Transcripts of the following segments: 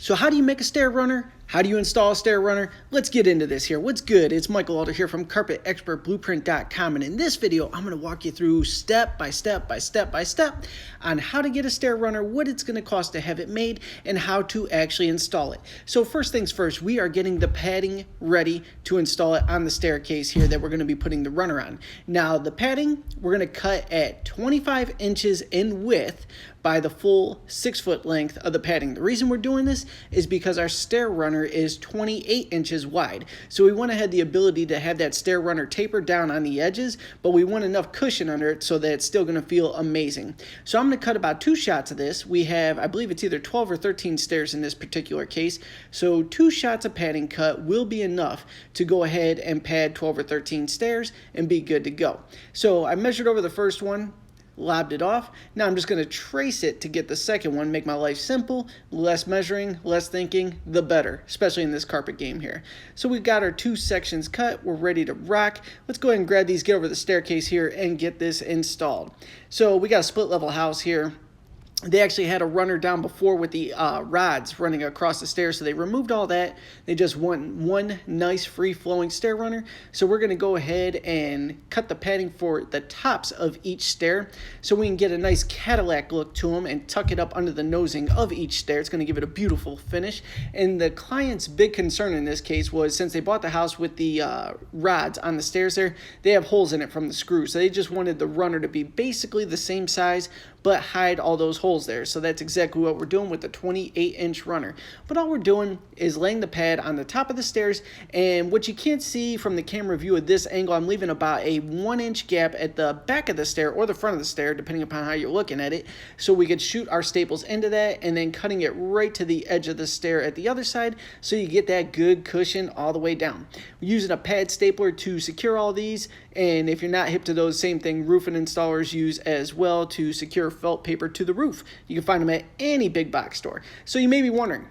So how do you make a stair runner? How do you install a stair runner? Let's get into this here. What's good? It's Michael Alder here from CarpetExpertBlueprint.com, and in this video, I'm going to walk you through step by step on how to get a stair runner, what it's going to cost to have it made, and how to actually install it. So first things first, we are getting the padding ready to install it on the staircase here that we're going to be putting the runner on. Now the padding, we're going to cut at 25 inches in width by the full 6-foot length of the padding. The reason we're doing this is because our stair runner is 28 inches wide. So we want to have the ability to have that stair runner taper down on the edges, but we want enough cushion under it so that it's still going to feel amazing. So I'm going to cut about 2 shots of this. We have, I believe it's either 12 or 13 stairs in this particular case. So 2 shots of padding cut will be enough to go ahead and pad 12 or 13 stairs and be good to go. So I measured over the first one, lobbed it off. Now I'm just going to trace it to get the second one, make my life simple, less measuring, less thinking, the better, especially in this carpet game here. So we've got our 2 sections cut, we're ready to rock. Let's go ahead and grab these, get over the staircase here, and get this installed. So we got a split level house here. They actually had a runner down before with the rods running across the stairs, so they removed all that. They just want one nice free-flowing stair runner. So we're going to go ahead and cut the padding for the tops of each stair so we can get a nice Cadillac look to them and tuck it up under the nosing of each stair. It's going to give it a beautiful finish. And the client's big concern in this case was, since they bought the house with the rods on the stairs there, they have holes in it from the screw. So they just wanted the runner to be basically the same size, but hide all those holes there. So that's exactly what we're doing with the 28-inch runner. But all we're doing is laying the pad on the top of the stairs, and what you can't see from the camera view at this angle, I'm leaving about a 1-inch gap at the back of the stair or the front of the stair, depending upon how you're looking at it, so we could shoot our staples into that and then cutting it right to the edge of the stair at the other side so you get that good cushion all the way down. We're using a pad stapler to secure all these, and if you're not hip to those, same thing roofing installers use as well to secure felt paper to the roof. You can find them at any big box store. So you may be wondering,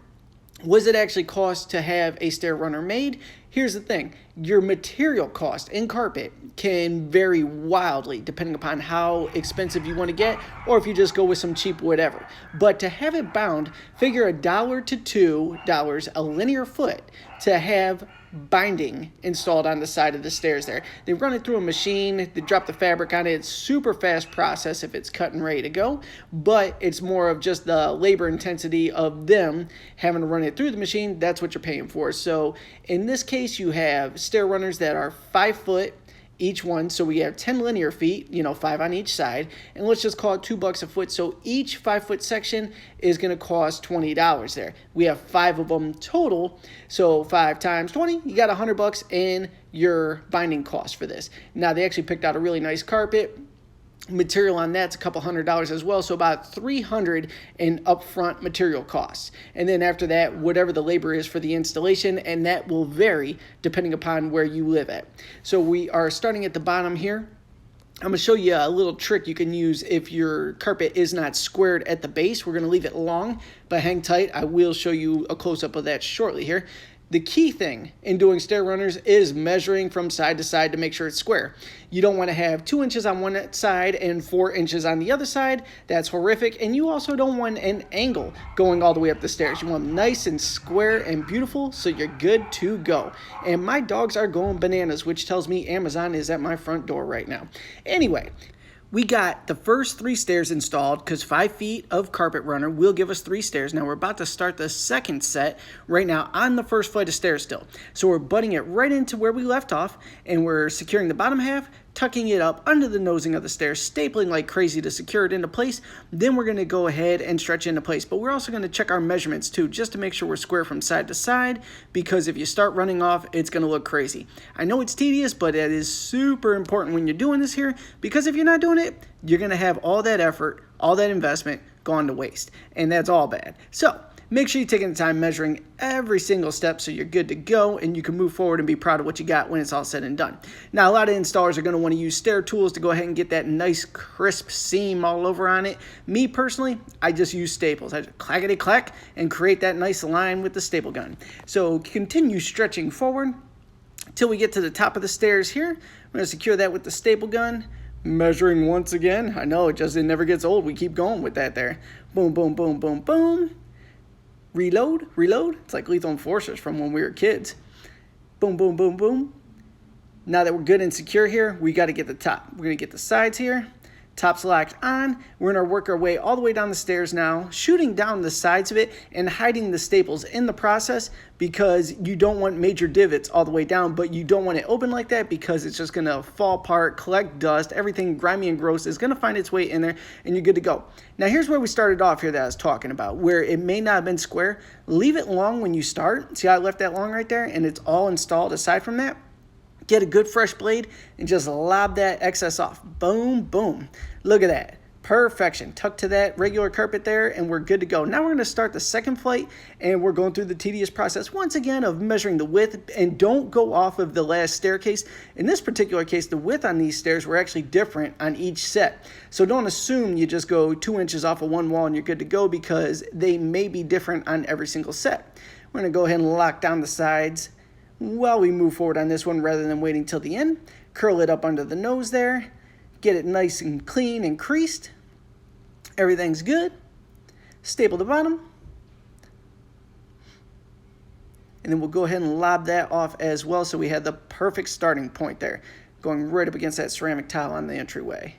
what does it actually cost to have a stair runner made? Here's the thing, your material cost in carpet can vary wildly depending upon how expensive you want to get, or if you just go with some cheap whatever. But to have it bound, figure $1 to $2 a linear foot to have binding installed on the side of the stairs there. They run it through a machine, they drop the fabric on it. It's super fast process if it's cut and ready to go, but it's more of just the labor intensity of them having to run it through the machine. That's what you're paying for. So in this case, you have stair runners that are 5 foot each one, so we have 10 linear feet, 5 on each side, and let's just call it $2 a foot. So each 5-foot section is going to cost $20 there. We have 5 of them total, so 5 times 20, you got $100 in your binding cost for this. Now they actually picked out a really nice carpet. Material on that's a couple $100 as well, so about $300 in upfront material costs, and then after that, whatever the labor is for the installation, and that will vary depending upon where you live at. So we are starting at the bottom here. I'm going to show you a little trick you can use if your carpet is not squared at the base. We're going to leave it long, but hang tight. I will show you a close-up of that shortly here. The key thing in doing stair runners is measuring from side to side to make sure it's square. You don't want to have 2 inches on one side and 4 inches on the other side. That's horrific. And you also don't want an angle going all the way up the stairs. You want them nice and square and beautiful so you're good to go. And my dogs are going bananas, which tells me Amazon is at my front door right now. Anyway, we got the first 3 stairs installed because 5 feet of carpet runner will give us 3 stairs. Now we're about to start the second set right now on the first flight of stairs still. So we're butting it right into where we left off, and we're securing the bottom half, tucking it up under the nosing of the stairs, stapling like crazy to secure it into place. Then we're going to go ahead and stretch into place. But we're also going to check our measurements too, just to make sure we're square from side to side, because if you start running off, it's going to look crazy. I know it's tedious, but it is super important when you're doing this here, because if you're not doing it, you're going to have all that effort, all that investment gone to waste, and that's all bad. So make sure you're taking the time measuring every single step so you're good to go and you can move forward and be proud of what you got when it's all said and done. Now, a lot of installers are going to want to use stair tools to go ahead and get that nice crisp seam all over on it. Me personally, I just use staples. I just clackety clack and create that nice line with the staple gun. So continue stretching forward till we get to the top of the stairs here. I'm going to secure that with the staple gun. Measuring once again. I know it never gets old. We keep going with that there. Boom, boom, boom, boom, boom. reload, reload. It's like Lethal Enforcers from when we were kids. Boom, boom, boom, boom. Now that we're good and secure here, we got to get the top. We're going to get the sides here. Top's locked on. We're going to work our way all the way down the stairs now, shooting down the sides of it and hiding the staples in the process, because you don't want major divots all the way down, but you don't want it open like that because it's just going to fall apart, collect dust, everything grimy and gross is going to find its way in there, and you're good to go. Now here's where we started off here that I was talking about, where it may not have been square. Leave it long when you start. See how I left that long right there, and it's all installed aside from that? Get a good fresh blade and just lob that excess off. Boom, boom. Look at that. Perfection. Tuck to that regular carpet there, and we're good to go. Now we're going to start the second flight, and we're going through the tedious process once again of measuring the width, and don't go off of the last staircase. In this particular case, the width on these stairs were actually different on each set. So don't assume you just go 2 inches off of one wall and you're good to go, because they may be different on every single set. We're going to go ahead and lock down the sides while we move forward on this one rather than waiting till the end. Curl it up under the nose there. Get it nice and clean and creased. Everything's good. Staple the bottom. And then we'll go ahead and lob that off as well, so we had the perfect starting point there, going right up against that ceramic tile on the entryway.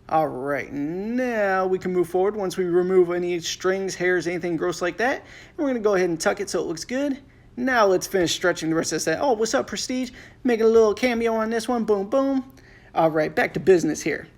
All right, now we can move forward once we remove any strings, hairs, anything gross like that. And we're going to go ahead and tuck it so it looks good. Now let's finish stretching the rest of the set. Oh, what's up, Prestige? Making a little cameo on this one. Boom, boom. All right, back to business here.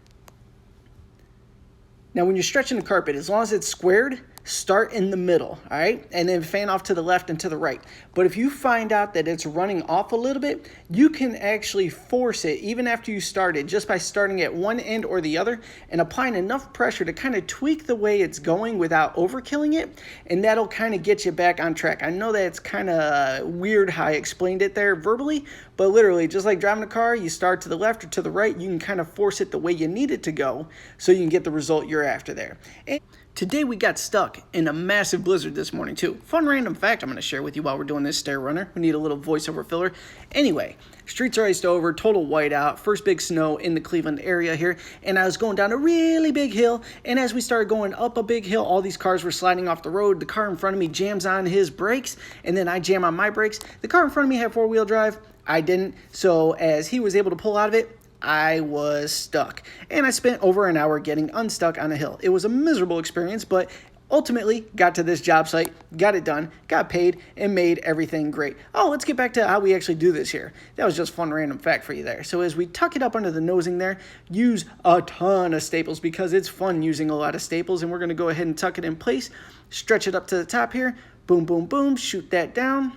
Now, when you're stretching the carpet, as long as it's squared, start in the middle, all right? And then fan off to the left and to the right. But if you find out that it's running off a little bit, you can actually force it even after you started, just by starting at one end or the other and applying enough pressure to kind of tweak the way it's going without overkilling it, and that'll kind of get you back on track. I know that it's kind of weird how I explained it there verbally, but literally, just like driving a car, you start to the left or to the right, you can kind of force it the way you need it to go so you can get the result you're after there. And today we got stuck in a massive blizzard this morning too. Fun random fact I'm going to share with you while we're doing this stair runner. We need a little voiceover filler. Anyway, streets are iced over, total whiteout, first big snow in the Cleveland area here, and I was going down a really big hill, and as we started going up a big hill, all these cars were sliding off the road. The car in front of me jams on his brakes, and then I jam on my brakes. The car in front of me had four-wheel drive. I didn't, so as he was able to pull out of it, I was stuck, and I spent over an hour getting unstuck on a hill. It was a miserable experience, but ultimately got to this job site, got it done, got paid, and made everything great. Oh, let's get back to how we actually do this here. That was just fun random fact for you there. So as we tuck it up under the nosing there, use a ton of staples because it's fun using a lot of staples, and we're going to go ahead and tuck it in place, stretch it up to the top here, boom, boom, boom, shoot that down.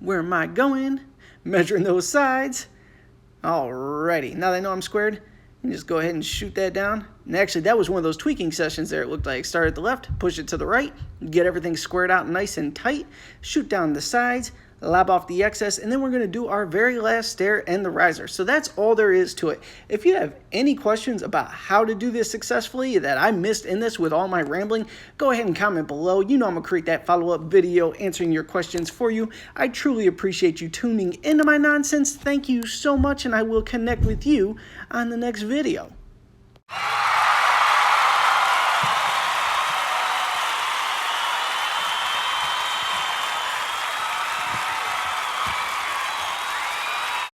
Where am I going? Measuring those sides. Alrighty, now that I know I'm squared, you can just go ahead and shoot that down. And actually, that was one of those tweaking sessions there. It looked like start at the left, push it to the right, get everything squared out nice and tight, shoot down the sides, lob off the excess, and then we're going to do our very last stair and the riser. So that's all there is to it. If you have any questions about how to do this successfully that I missed in this with all my rambling, go ahead and comment below. You know I'm going to create that follow-up video answering your questions for you. I truly appreciate you tuning into my nonsense. Thank you so much, and I will connect with you on the next video.